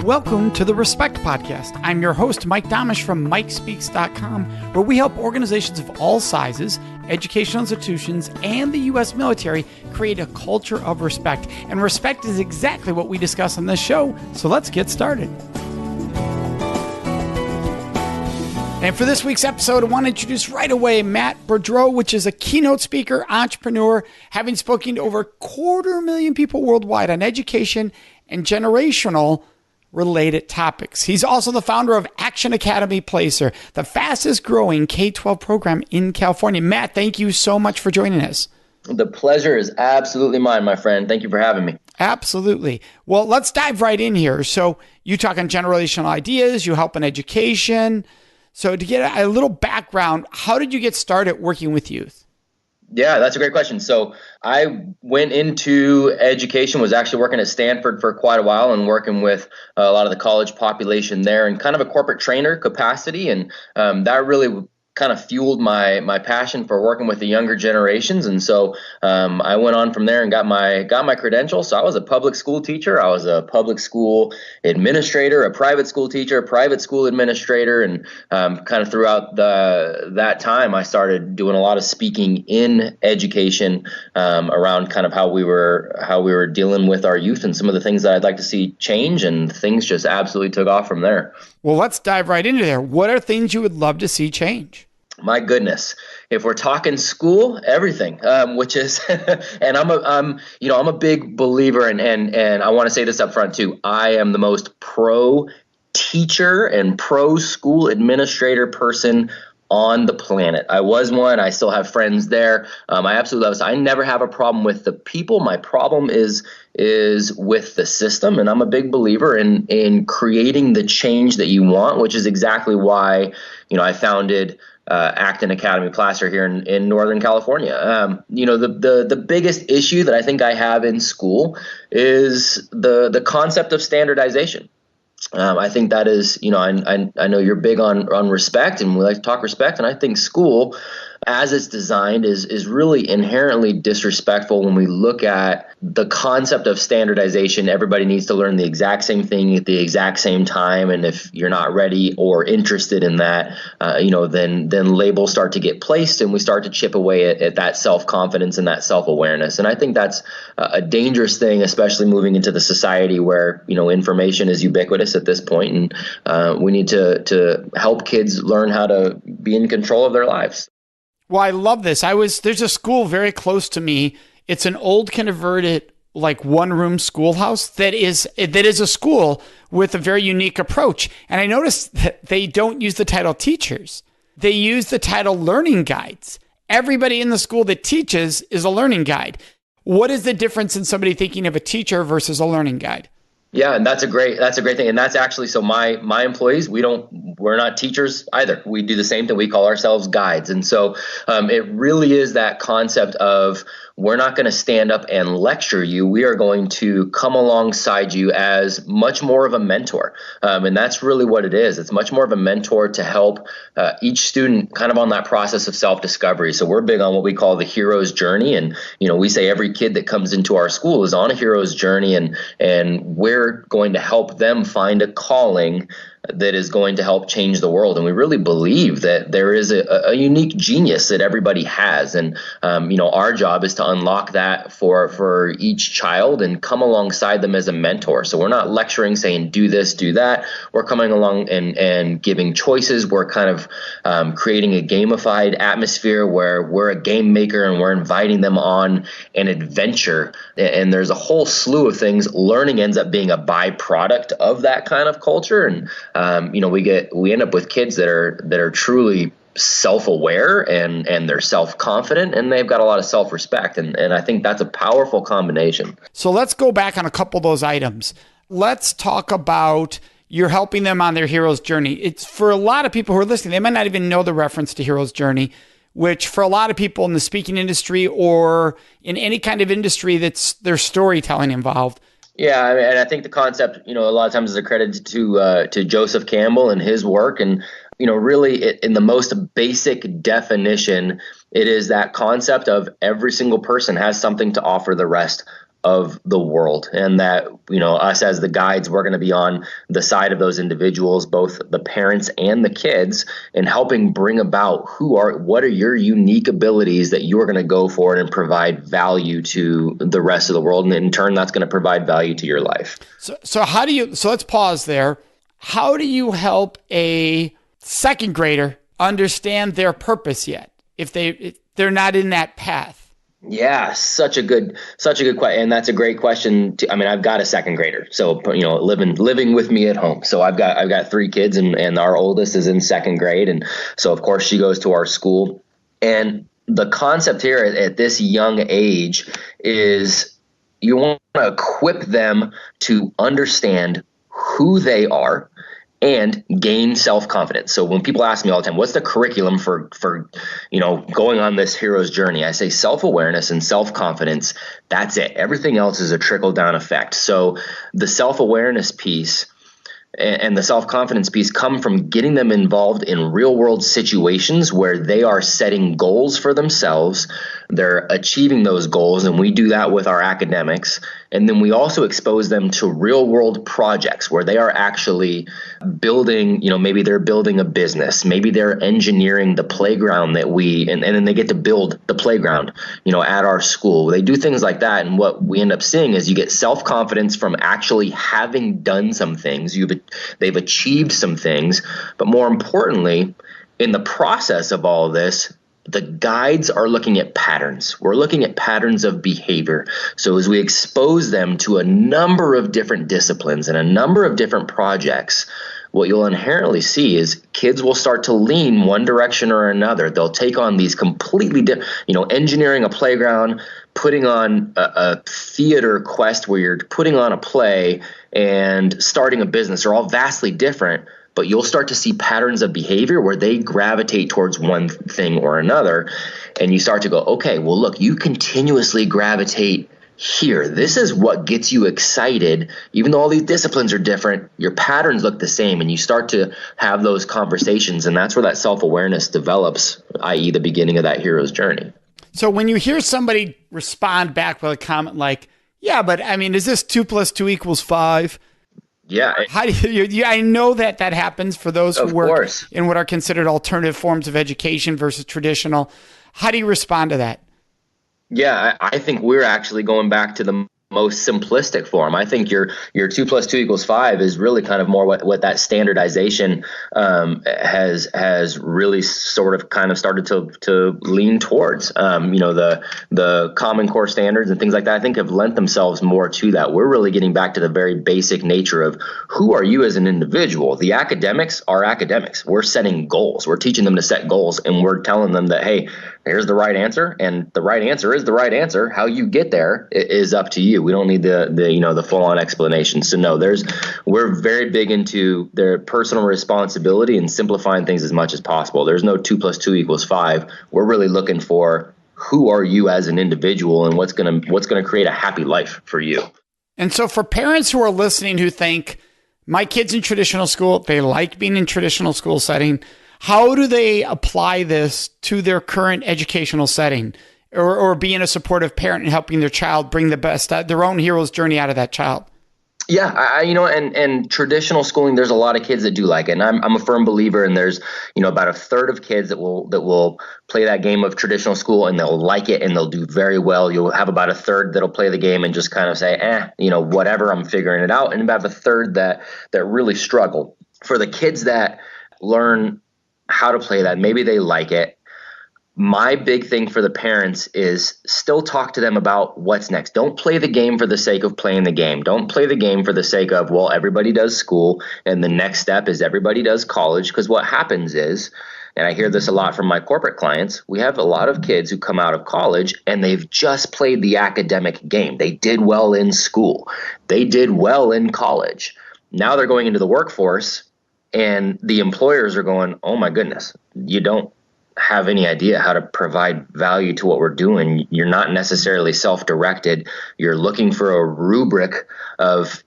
Welcome to the Respect Podcast. I'm your host, Mike Domitrz from MikeSpeaks.com, where we help organizations of all sizes, educational institutions, and the U.S. military create a culture of respect. And respect is exactly what we discuss on this show, so let's get started. And for this week's episode, I want to introduce right away Matt Beaudreau, which is a keynote speaker, entrepreneur, having spoken to over 250,000 people worldwide on education and generational related topics. He's also the founder of Acton Academy Placer, the fastest growing K-12 program in California. Matt, thank you so much for joining us. The pleasure is absolutely mine, my friend. Thank you for having me. Absolutely. Well, let's dive right in here. So you talk on generational ideas, you help in education. So to get a little background, how did you get started working with youth? Yeah, that's a great question. So I went into education, was actually working at Stanford for quite a while and working with a lot of the college population there in kind of a corporate trainer capacity. And that really kind of fueled my passion for working with the younger generations. And so I went on from there and got my credentials. So I was a public school teacher. I was a public school administrator, a private school teacher, a private school administrator. And kind of throughout that time, I started doing a lot of speaking in education around kind of how we were dealing with our youth and some of the things that I'd like to see change. And things just absolutely took off from there. Well, let's dive right into there. What are things you would love to see change? My goodness, if we're talking school, everything, which is, and I'm a big believer, and I want to say this up front too. I am the most pro teacher and pro school administrator person on the planet. I was one. I still have friends there. I absolutely love it. I never have a problem with the people. My problem is with the system. And I'm a big believer in creating the change that you want, which is exactly why, I founded Acton Academy Placer here in Northern California. The biggest issue that I think I have in school is the concept of standardization. I think that is, I know you're big on respect, and we like to talk respect. And I think school, as it's designed, is really inherently disrespectful when we look at the concept of standardization. Everybody needs to learn the exact same thing at the exact same time. And if you're not ready or interested in that, then labels start to get placed, and we start to chip away at that self-confidence and that self-awareness. And I think that's a dangerous thing, especially moving into the society where, information is ubiquitous at this point. And we need to help kids learn how to be in control of their lives. Well, I love this. There's a school very close to me. It's an old converted one-room schoolhouse that is a school with a very unique approach. And I noticed that they don't use the title teachers. They use the title learning guides. Everybody in the school that teaches is a learning guide. What is the difference in somebody thinking of a teacher versus a learning guide? Yeah, and that's a great thing. And that's actually, so my employees, we're not teachers either. We do the same thing. We call ourselves guides. And so it really is that concept of, we're not going to stand up and lecture you. We are going to come alongside you as much more of a mentor. And that's really what it is. It's much more of a mentor to help each student kind of on that process of self-discovery. So we're big on what we call the hero's journey. And, we say every kid that comes into our school is on a hero's journey, and we're going to help them find a calling that is going to help change the world. And we really believe that there is a unique genius that everybody has. And, our job is to unlock that for each child and come alongside them as a mentor. So we're not lecturing, saying, do this, do that. We're coming along and giving choices. We're kind of creating a gamified atmosphere where we're a game maker and we're inviting them on an adventure. And there's a whole slew of things. Learning ends up being a byproduct of that kind of culture. And we end up with kids that are truly self-aware and they're self-confident, and they've got a lot of self-respect. And I think that's a powerful combination. So let's go back on a couple of those items. Let's talk about you're helping them on their hero's journey. It's for a lot of people who are listening, they might not even know the reference to hero's journey, which for a lot of people in the speaking industry or in any kind of industry that's there's storytelling involved. Yeah, and I think the concept, a lot of times is accredited to Joseph Campbell and his work. And, really in the most basic definition, it is that concept of every single person has something to offer the rest of the world, and that, us as the guides, we're going to be on the side of those individuals, both the parents and the kids, and helping bring about what are your unique abilities that you're going to go for and provide value to the rest of the world. And in turn, that's going to provide value to your life. So let's pause there. How do you help a second grader understand their purpose yet, if they're not in that path? Yeah, such a good question, and that's a great question. I've got a second grader, so living with me at home. So I've got 3 kids, and our oldest is in second grade, and so of course she goes to our school. And the concept here at this young age is you want to equip them to understand who they are and gain self-confidence. So when people ask me all the time, what's the curriculum for going on this hero's journey? I say self-awareness and self-confidence. That's it. Everything else is a trickle-down effect. So the self-awareness piece and the self-confidence piece come from getting them involved in real-world situations where they are setting goals for themselves. They're achieving those goals, and we do that with our academics. And then we also expose them to real-world projects where they are actually building, maybe they're building a business, maybe they're engineering the playground and then they get to build the playground, at our school. They do things like that, and what we end up seeing is you get self-confidence from actually having done some things. They've achieved some things, but more importantly, in the process of all of this, the guides are looking at patterns. We're looking at patterns of behavior. So as we expose them to a number of different disciplines and a number of different projects, what you'll inherently see is kids will start to lean one direction or another. They'll take on these completely different, engineering a playground, putting on a theater quest where you're putting on a play, and starting a business are all vastly different. But you'll start to see patterns of behavior where they gravitate towards one thing or another. And you start to go, okay, well, look, you continuously gravitate here. This is what gets you excited. Even though all these disciplines are different, your patterns look the same. And you start to have those conversations. And that's where that self-awareness develops, i.e. the beginning of that hero's journey. So when you hear somebody respond back with a comment like, yeah, but is this 2 + 2 = 5? Yeah. How do you, I know that happens for those who work in what are considered alternative forms of education versus traditional. How do you respond to that? Yeah, I think we're actually going back to the most simplistic form. I think your 2 + 2 = 5 is really kind of more what that standardization has really sort of kind of started to lean towards. The Common Core standards and things like that, I think, have lent themselves more to that. We're really getting back to the very basic nature of who are you as an individual. The academics are academics. We're setting goals. We're teaching them to set goals, and we're telling them that, hey, here's the right answer, and the right answer is the right answer. How you get there is up to you. We don't need the full-on explanation. So no, we're very big into their personal responsibility and simplifying things as much as possible. There's no 2 + 2 = 5. We're really looking for who are you as an individual and what's gonna create a happy life for you. And so for parents who are listening who think, my kid's in traditional school, they like being in traditional school setting, how do they apply this to their current educational setting, or being a supportive parent and helping their child bring the best, their own hero's journey out of that child? Yeah, and traditional schooling, there's a lot of kids that do like it, and I'm a firm believer. And there's about a third of kids that will play that game of traditional school, and they'll like it and they'll do very well. You'll have about a third that'll play the game and just kind of say, whatever, I'm figuring it out, and about a third that really struggle. For the kids that learn how to play that, maybe they like it. My big thing for the parents is still talk to them about what's next. Don't play the game for the sake of playing the game. Don't play the game for the sake of, well, everybody does school and the next step is everybody does college. Because what happens is, and I hear this a lot from my corporate clients, we have a lot of kids who come out of college and they've just played the academic game. They did well in school. They did well in college. Now they're going into the workforce and the employers are going, oh my goodness, you don't have any idea how to provide value to what we're doing. You're not necessarily self-directed. You're looking for a rubric of,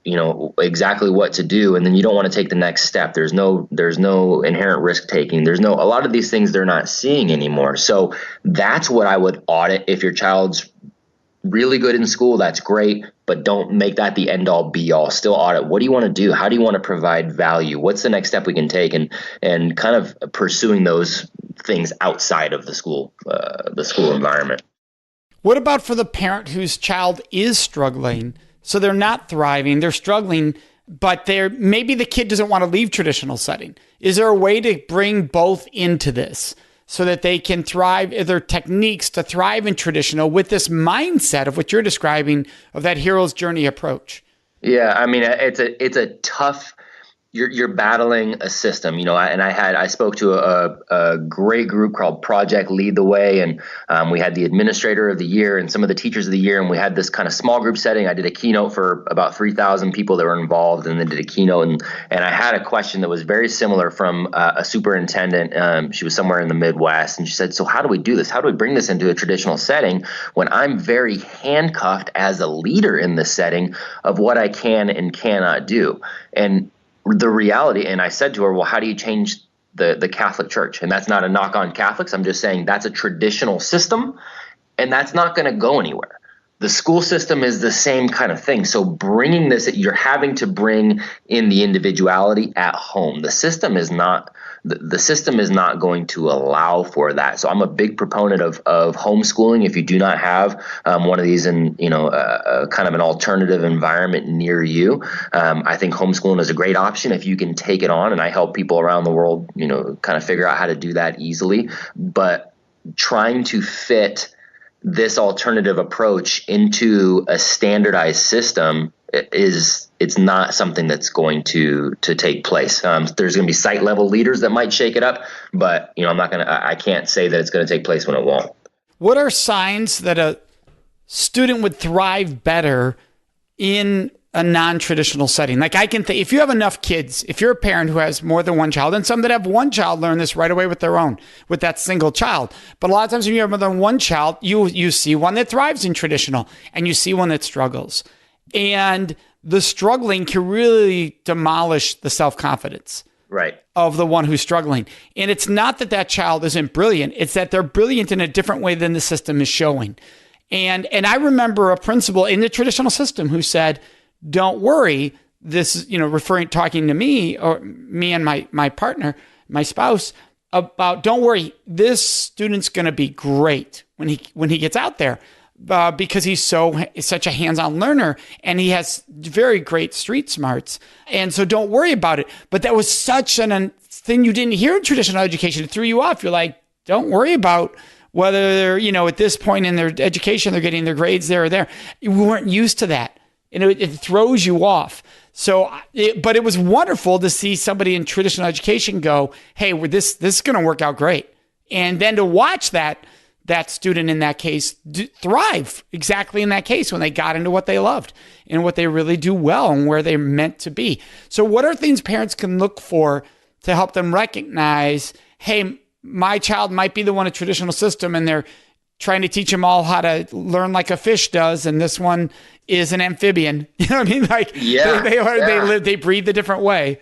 exactly what to do. And then you don't want to take the next step. There's no inherent risk taking. A lot of these things they're not seeing anymore. So that's what I would audit if your child's really good in school, that's great, but don't make that the end all be all. Still audit. What do you want to do? How do you want to provide value? What's the next step we can take? And kind of pursuing those things outside of the school environment. What about for the parent whose child is struggling? So they're not thriving, they're struggling, but maybe the kid doesn't want to leave traditional setting. Is there a way to bring both into this so that they can thrive? Are there techniques to thrive in traditional with this mindset of what you're describing of that hero's journey approach? Yeah, I mean, it's a tough. You're battling a system, and I spoke to a great group called Project Lead the Way, and we had the administrator of the year and some of the teachers of the year, and we had this kind of small group setting. I did a keynote for about 3,000 people that were involved, and then did a keynote, and I had a question that was very similar from a superintendent. She was somewhere in the Midwest, and she said, "So how do we do this? How do we bring this into a traditional setting when I'm very handcuffed as a leader in this setting of what I can and cannot do?" And the reality, and I said to her, well, how do you change the Catholic Church? And that's not a knock on Catholics. I'm just saying that's a traditional system, and that's not going to go anywhere. The school system is the same kind of thing. So bringing this, you're having to bring in the individuality at home. The system is not going to allow for that. So I'm a big proponent of homeschooling. If you do not have one of these in kind of an alternative environment near you, I think homeschooling is a great option if you can take it on. And I help people around the world, kind of figure out how to do that easily. But trying to fit this alternative approach into a standardized system it's not something that's going to take place. There's going to be site level leaders that might shake it up, but I can't say that it's going to take place when it won't. What are signs that a student would thrive better in a non-traditional setting? Like I can think, if you have enough kids, if you're a parent who has more than one child, and some that have one child learn this right away with that single child. But a lot of times when you have more than one child, you see one that thrives in traditional and you see one that struggles. And the struggling can really demolish the self-confidence of the one who's struggling. And it's not that child isn't brilliant. It's that they're brilliant in a different way than the system is showing. And I remember a principal in the traditional system who said, don't worry, this, talking to me or me and my partner, my spouse, about don't worry, this student's going to be great when he gets out there. Because he's such a hands-on learner and he has very great street smarts. And so don't worry about it. But that was such a thing you didn't hear in traditional education. It threw you off. You're like, don't worry about whether they're, at this point in their education, they're getting their grades there or there. We weren't used to that. And it throws you off. But it was wonderful to see somebody in traditional education go, hey, this is going to work out great. And then to watch that student in that case thrive exactly in that case when they got into what they loved and what they really do well and where they're meant to be. So what are things parents can look for to help them recognize, hey, my child might be the one in traditional system and they're trying to teach them all how to learn like a fish does, and this one is an amphibian. You know what I mean? Like they breathe a different way.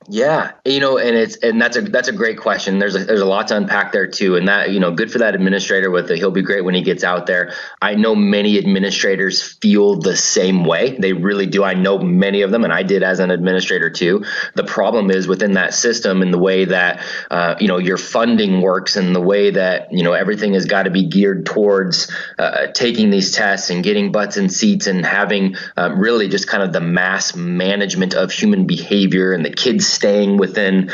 Yeah. And that's a great question. There's a lot to unpack there too. And that, good for that administrator he'll be great when he gets out there. I know many administrators feel the same way. They really do. I know many of them, and I did as an administrator too. The problem is within that system and the way that, your funding works and the way that, everything has got to be geared towards taking these tests and getting butts in seats and having really just kind of the mass management of human behavior and the kids staying within,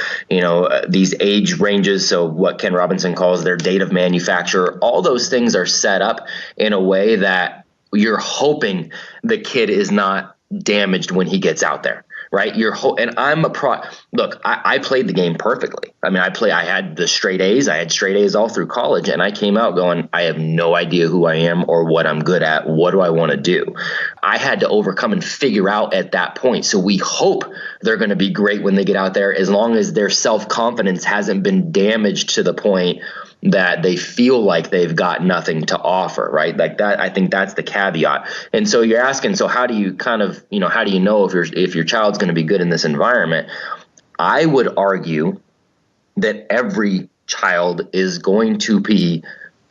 these age ranges. So what Ken Robinson calls their date of manufacture, all those things are set up in a way that you're hoping the kid is not damaged when he gets out there. Right. And I'm look, I played the game perfectly. I mean, I had the straight A's. I had straight A's all through college, and I came out going, I have no idea who I am or what I'm good at. What do I want to do? I had to overcome and figure out at that point. So we hope they're going to be great when they get out there, as long as their self-confidence hasn't been damaged to the point that they feel like they've got nothing to offer, right? Like that, I think that's the caveat. And so you're asking, so how do you how do you know if your child's going to be good in this environment? I would argue that every child is going to be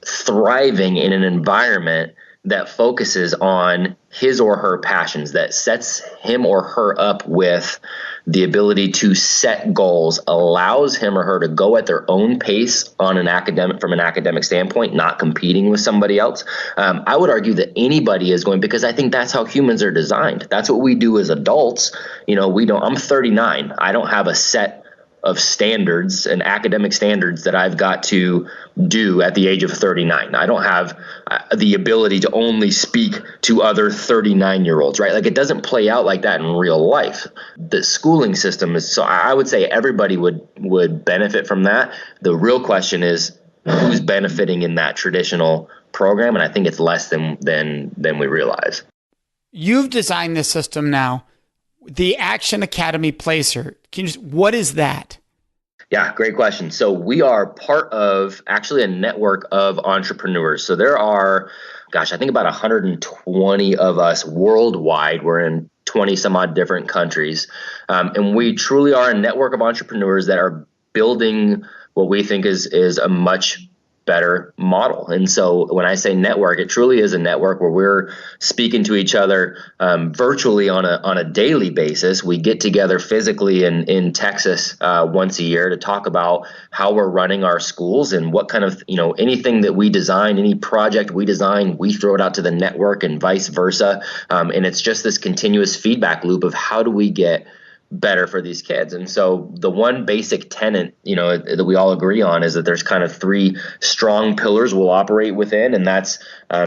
thriving in an environment that focuses on his or her passions, that sets him or her up with the ability to set goals, allows him or her to go at their own pace on from an academic standpoint, not competing with somebody else. I would argue that anybody is going, because I think that's how humans are designed. That's what we do as adults. I'm 39. I don't have a set of standards and academic standards that I've got to do at the age of 39. I don't have the ability to only speak to other 39-year-olds, right? Like, it doesn't play out like that in real life. The schooling system is, so I would say everybody would benefit from that. The real question is who's benefiting in that traditional program, and I think it's less than we realize. You've designed this system now. The Action Academy Placer. What is that? Yeah, great question. So we are part of actually a network of entrepreneurs. So there are, I think about 120 of us worldwide. We're in 20 some odd different countries. And we truly are a network of entrepreneurs that are building what we think is a much better model. And so when I say network, it truly is a network where we're speaking to each other virtually on a daily basis. We get together physically in Texas once a year to talk about how we're running our schools and what kind of, anything that we design, any project we design, we throw it out to the network and vice versa. And it's just this continuous feedback loop of how do we get better for these kids. And so the one basic tenet, that we all agree on is that there's kind of three strong pillars we'll operate within. And that's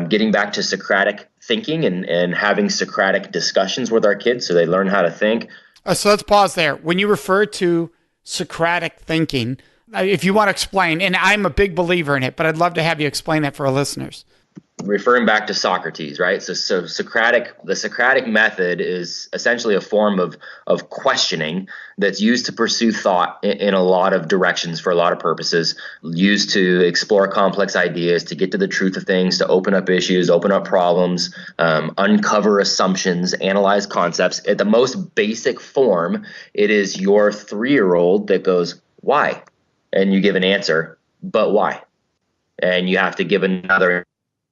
getting back to Socratic thinking and having Socratic discussions with our kids so they learn how to think. So let's pause there. When you refer to Socratic thinking, if you want to explain, and I'm a big believer in it, but I'd love to have you explain that for our listeners. Referring back to Socrates, right? So the Socratic method is essentially a form of questioning that's used to pursue thought in a lot of directions for a lot of purposes, used to explore complex ideas, to get to the truth of things, to open up issues, open up problems, uncover assumptions, analyze concepts. At the most basic form, it is your 3-year-old that goes, why? And you give an answer, but why? And you have to give another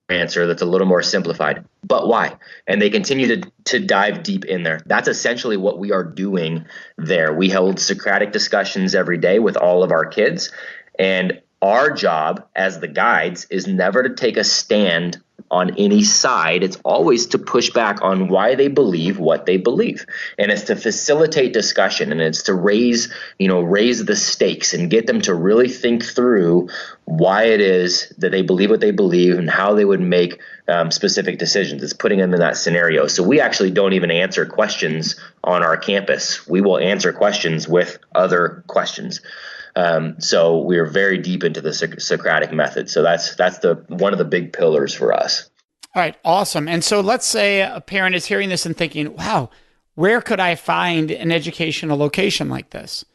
answer that's a little more simplified, but why? And they continue to dive deep in there. That's essentially what we are doing there. We hold Socratic discussions every day with all of our kids, and our job as the guides is never to take a stand on any side. It's always to push back on why they believe what they believe. And it's to facilitate discussion, and it's to raise the stakes and get them to really think through why it is that they believe what they believe and how they would make specific decisions. It's putting them in that scenario. So we actually don't even answer questions on our campus. We will answer questions with other questions. So we are very deep into the Socratic method. So that's one of the big pillars for us. All right, awesome. And so let's say a parent is hearing this and thinking, wow, where could I find an educational location like this?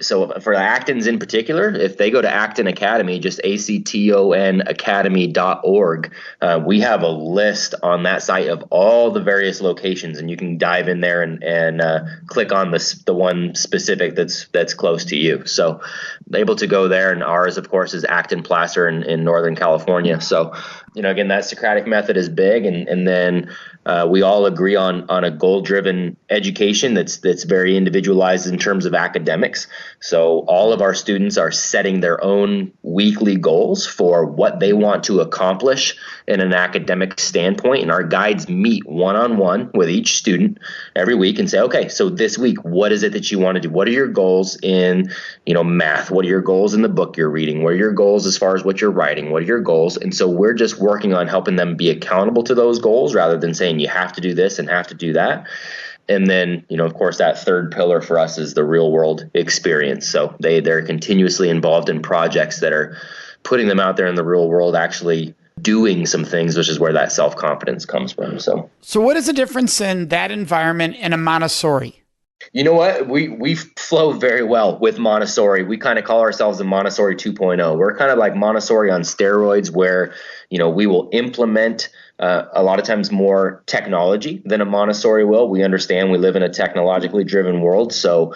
So for the Actons in particular, if they go to Acton Academy, just ACTON academy.org, we have a list on that site of all the various locations, and you can dive in there and click on the one specific that's close to you. So able to go there, and ours, of course, is Acton Placer in Northern California. So, again, that Socratic method is big, and then we all agree on a goal-driven education that's very individualized in terms of academics. So all of our students are setting their own weekly goals for what they want to accomplish in an academic standpoint. And our guides meet one-on-one with each student every week and say, okay, so this week, what is it that you want to do? What are your goals in, math? What are your goals in the book you're reading? What are your goals as far as what you're writing? What are your goals? And so we're just working on helping them be accountable to those goals rather than saying you have to do this and have to do that. And then, of course, that third pillar for us is the real world experience. So they're continuously involved in projects that are putting them out there in the real world, actually doing some things, which is where that self-confidence comes from. So what is the difference in that environment and a Montessori? You know what? We flow very well with Montessori. We kind of call ourselves a Montessori 2.0. We're kind of like Montessori on steroids, where, we will implement a lot of times more technology than a Montessori will. We understand we live in a technologically driven world, so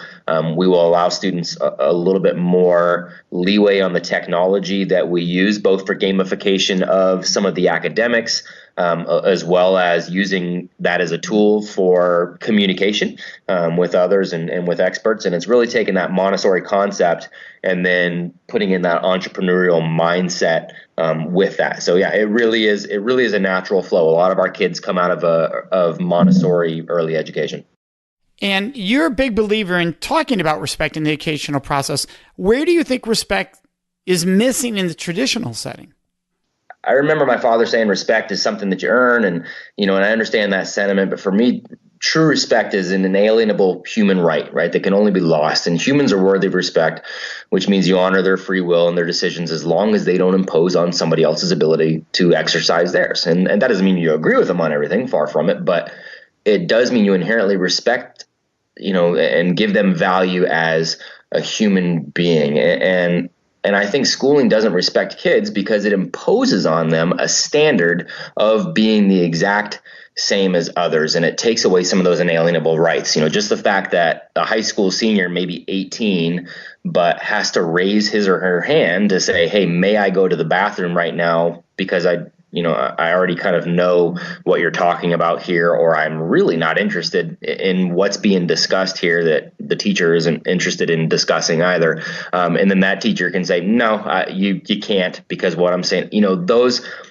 we will allow students a little bit more leeway on the technology that we use, both for gamification of some of the academics, as well as using that as a tool for communication with others and with experts. And it's really taken that Montessori concept and then putting in that entrepreneurial mindset with that. So yeah, it really is a natural flow. A lot of our kids come out of Montessori early education. And you're a big believer in talking about respect in the educational process. Where do you think respect is missing in the traditional setting? I remember my father saying respect is something that you earn, and I understand that sentiment. But for me, true respect is an inalienable human right that can only be lost. And humans are worthy of respect, which means you honor their free will and their decisions as long as they don't impose on somebody else's ability to exercise theirs. And that doesn't mean you agree with them on everything, far from it, but it does mean you inherently respect, and give them value as a human being. And I think schooling doesn't respect kids because it imposes on them a standard of being the exact same as others. And it takes away some of those inalienable rights. Just the fact that a high school senior may be 18, but has to raise his or her hand to say, hey, may I go to the bathroom right now? Because I already kind of know what you're talking about here, or I'm really not interested in what's being discussed here that the teacher isn't interested in discussing either. And then that teacher can say, no, you can't, because what I'm saying,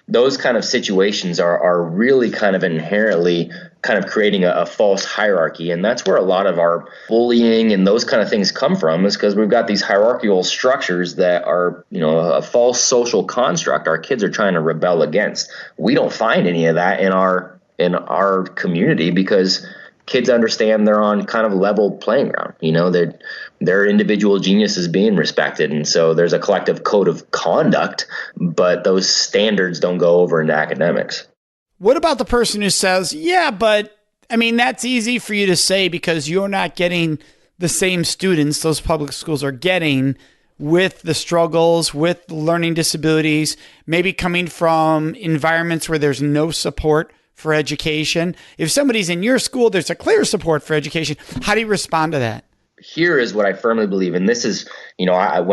those kind of situations are really kind of inherently kind of creating a false hierarchy. And that's where a lot of our bullying and those kind of things come from, is because we've got these hierarchical structures that are, a false social construct our kids are trying to rebel against. We don't find any of that in our community because kids understand they're on kind of level playing ground. That their individual genius is being respected. And so there's a collective code of conduct, but those standards don't go over into academics. What about the person who says, yeah, but that's easy for you to say because you're not getting the same students those public schools are getting with the struggles, with learning disabilities, maybe coming from environments where there's no support for education. If somebody's in your school, there's a clear support for education. How do you respond to that? Here is what I firmly believe, and this is, when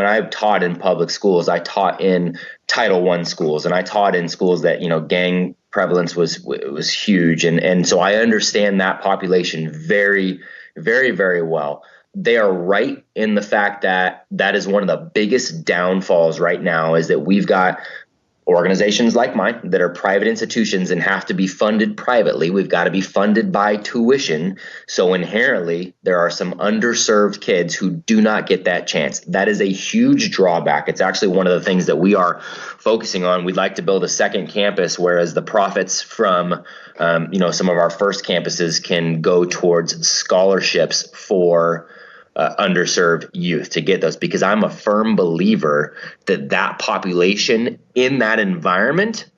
I taught in public schools, I taught in Title I schools, and I taught in schools that, gang prevalence was huge. And so I understand that population very, very, very well. They are right in the fact that is one of the biggest downfalls right now, is that we've got organizations like mine that are private institutions and have to be funded privately. We've got to be funded by tuition. So inherently, there are some underserved kids who do not get that chance. That is a huge drawback. It's actually one of the things that we are focusing on. We'd like to build a second campus, whereas the profits from some of our first campuses can go towards scholarships for underserved youth to get those, because I'm a firm believer that population in that environment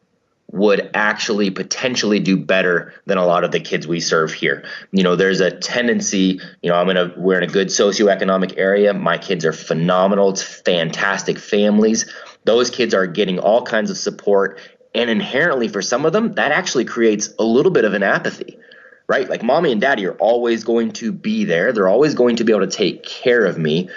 would actually potentially do better than a lot of the kids we serve here. There's a tendency, we're in a good socioeconomic area. My kids are phenomenal. It's fantastic families. Those kids are getting all kinds of support. And inherently for some of them, that actually creates a little bit of an apathy. Right? Like mommy and daddy are always going to be there. They're always going to be able to take care of me.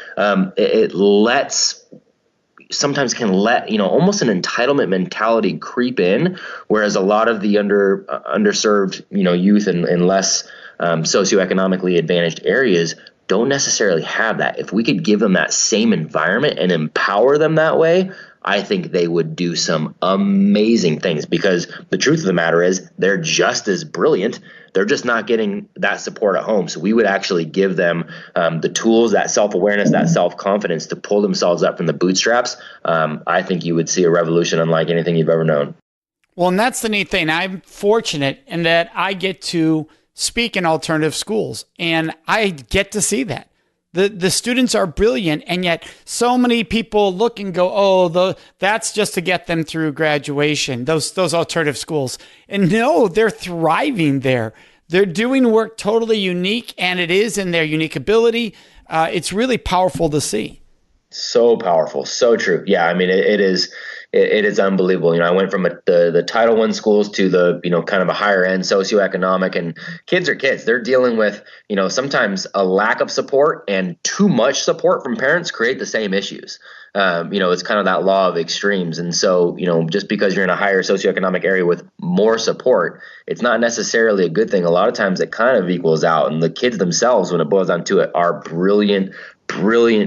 Sometimes can let, almost an entitlement mentality creep in, whereas a lot of the underserved, youth in less socioeconomically advantaged areas don't necessarily have that. If we could give them that same environment and empower them that way, I think they would do some amazing things, because the truth of the matter is they're just as brilliant. They're just not getting that support at home. So we would actually give them the tools, that self-awareness, that self-confidence to pull themselves up from the bootstraps. I think you would see a revolution unlike anything you've ever known. Well, and that's the neat thing. I'm fortunate in that I get to speak in alternative schools, and I get to see that. The students are brilliant, and yet so many people look and go, that's just to get them through graduation, those alternative schools. And no, they're thriving there. They're doing work totally unique, and it is in their unique ability. It's really powerful to see. So powerful. So true. Yeah. It it is unbelievable. I went from the Title I schools to the, kind of a higher end socioeconomic, and kids are kids. They're dealing with, sometimes a lack of support and too much support from parents create the same issues. It's kind of that law of extremes. And so, just because you're in a higher socioeconomic area with more support, it's not necessarily a good thing. A lot of times it kind of equals out. And the kids themselves, when it boils down to it, are brilliant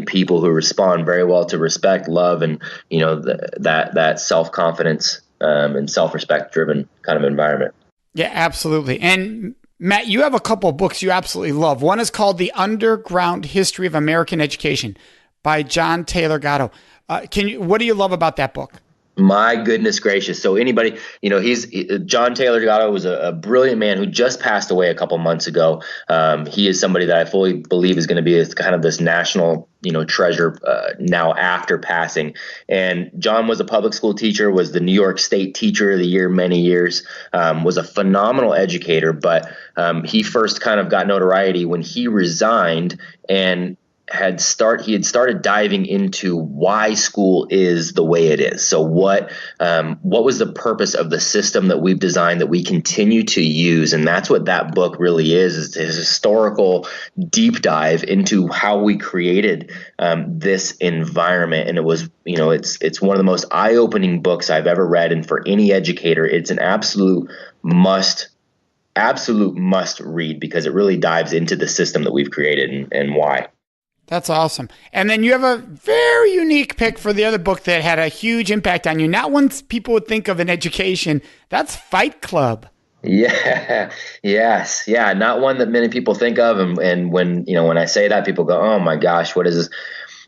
people who respond very well to respect, love, and, that self-confidence and self-respect driven kind of environment. Yeah, absolutely. And Matt, you have a couple of books you absolutely love. One is called The Underground History of American Education by John Taylor Gatto. What do you love about that book? My goodness gracious. So anybody, John Taylor Gatto was a brilliant man who just passed away a couple months ago. He is somebody that I fully believe is going to be kind of this national, treasure now after passing. And John was a public school teacher, was the New York State Teacher of the Year many years, was a phenomenal educator, but he first kind of got notoriety when he resigned and he had started diving into why school is the way it is. So what was the purpose of the system that we've designed that we continue to use? And that's what that book really is a historical deep dive into how we created this environment. And it was, it's one of the most eye-opening books I've ever read. And for any educator, it's an absolute must read, because it really dives into the system that we've created and why. That's awesome. And then you have a very unique pick for the other book that had a huge impact on you. Not one people would think of in education. That's Fight Club. Yeah. Yes. Yeah. Not one that many people think of. And when I say that, people go, oh my gosh, what is this?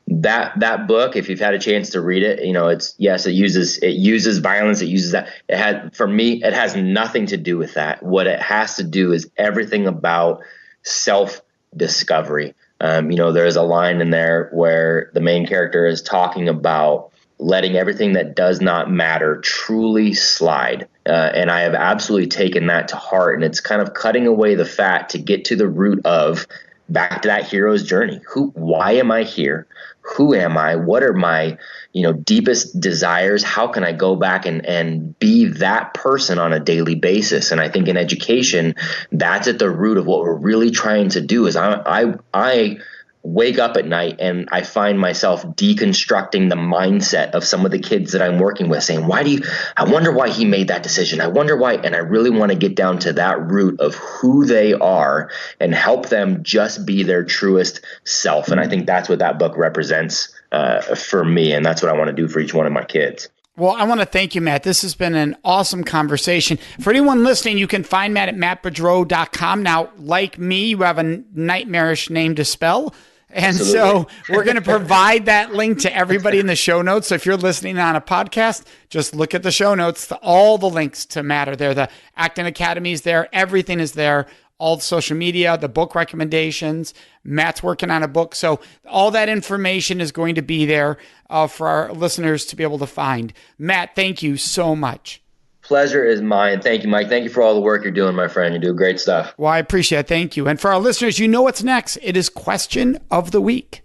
That book, if you've had a chance to read it, it uses violence. It uses that. For me, it has nothing to do with that. What it has to do is everything about self-discovery. There's a line in there where the main character is talking about letting everything that does not matter truly slide. And I have absolutely taken that to heart. And it's kind of cutting away the fat to get to the root of back to that hero's journey. Why am I here? Who am I? What are my, deepest desires? How can I go back and be that person on a daily basis? And I think in education, that's at the root of what we're really trying to do. Is I wake up at night and I find myself deconstructing the mindset of some of the kids that I'm working with, saying, I wonder why he made that decision. I wonder why. And I really want to get down to that root of who they are and help them just be their truest self. And I think that's what that book represents for me. And that's what I want to do for each one of my kids. Well, I want to thank you, Matt. This has been an awesome conversation. For anyone listening, you can find Matt at mattbeaudreau.com. Now, like me, you have a nightmarish name to spell. And so we're going to provide that link to everybody in the show notes. So if you're listening on a podcast, just look at the show notes. All the links to Matt are there. The Acton Academy is there. Everything is there. All the social media, the book recommendations. Matt's working on a book. So all that information is going to be there for our listeners to be able to find. Matt, thank you so much. Pleasure is mine. Thank you, Mike. Thank you for all the work you're doing, my friend. You do great stuff. Well, I appreciate it. Thank you. And for our listeners, you know what's next. It is Question of the Week.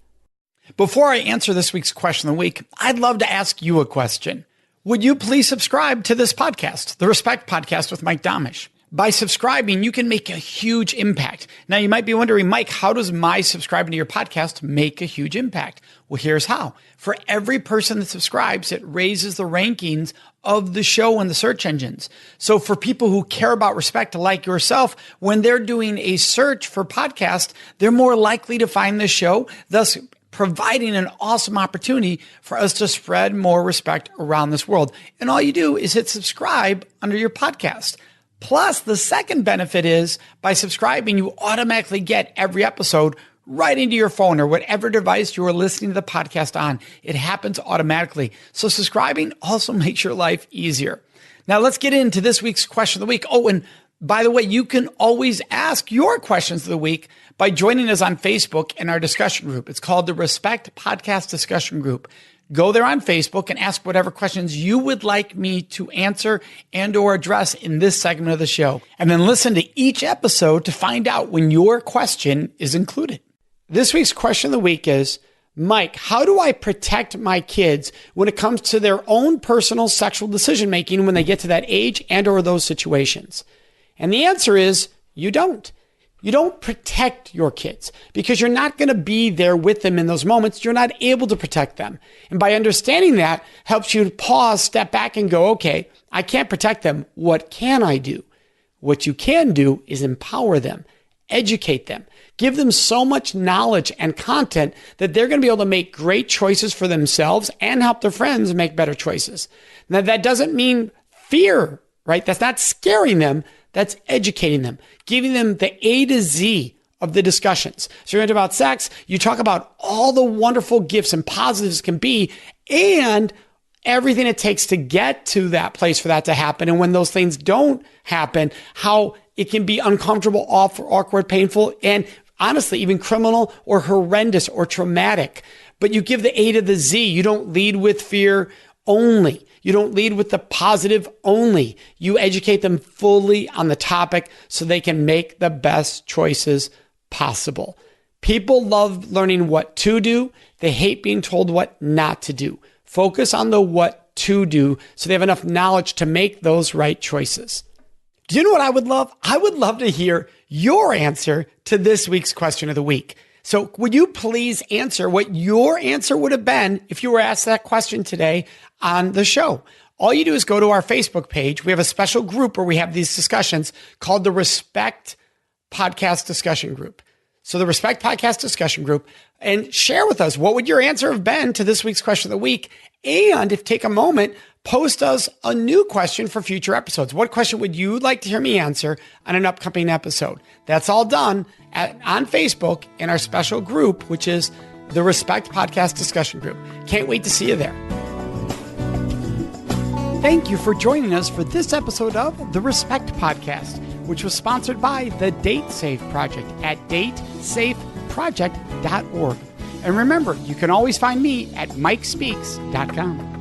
Before I answer this week's Question of the Week, I'd love to ask you a question. Would you please subscribe to this podcast, the Respect Podcast with Mike Domitrz? By subscribing, you can make a huge impact. Now, you might be wondering, Mike, how does my subscribing to your podcast make a huge impact? Well, here's how. For every person that subscribes, it raises the rankings of the show in the search engines. So for people who care about respect like yourself, when they're doing a search for podcast, they're more likely to find the show, thus providing an awesome opportunity for us to spread more respect around this world. And all you do is hit subscribe under your podcast. Plus, the second benefit is by subscribing, you automatically get every episode right into your phone or whatever device you are listening to the podcast on. It happens automatically. So subscribing also makes your life easier. Now let's get into this week's Question of the Week. Oh, and by the way, you can always ask your questions of the week by joining us on Facebook in our discussion group. It's called the Respect Podcast Discussion Group. Go there on Facebook and ask whatever questions you would like me to answer and or address in this segment of the show. And then listen to each episode to find out when your question is included. This week's Question of the Week is, Mike, how do I protect my kids when it comes to their own personal sexual decision making when they get to that age and or those situations? And the answer is you don't. You don't protect your kids because you're not going to be there with them in those moments. You're not able to protect them. And by understanding that helps you to pause, step back and go, okay, I can't protect them. What can I do? What you can do is empower them, educate them, give them so much knowledge and content that they're going to be able to make great choices for themselves and help their friends make better choices. Now, that doesn't mean fear, right? That's not scaring them. That's educating them, giving them the A to Z of the discussions. So you're going to talk about sex. You talk about all the wonderful gifts and positives can be and everything it takes to get to that place for that to happen. And when those things don't happen, how it can be uncomfortable, awkward, painful, and honestly, even criminal or horrendous or traumatic. But you give the A to the Z. You don't lead with fear only. You don't lead with the positive only. You educate them fully on the topic so they can make the best choices possible. People love learning what to do. They hate being told what not to do. Focus on the what to do so they have enough knowledge to make those right choices. Do you know what I would love? I would love to hear your answer to this week's question of the week. So would you please answer what your answer would have been if you were asked that question today on the show? All you do is go to our Facebook page. We have a special group where we have these discussions called the Respect Podcast Discussion Group. So the Respect Podcast Discussion Group, and share with us what would your answer have been to this week's question of the week. And if take a moment, post us a new question for future episodes. What question would you like to hear me answer on an upcoming episode? That's all done on Facebook in our special group, which is the Respect Podcast Discussion Group. Can't wait to see you there. Thank you for joining us for this episode of the Respect Podcast, which was sponsored by the Date Safe Project at datesafeproject.org. And remember, you can always find me at mikespeaks.com.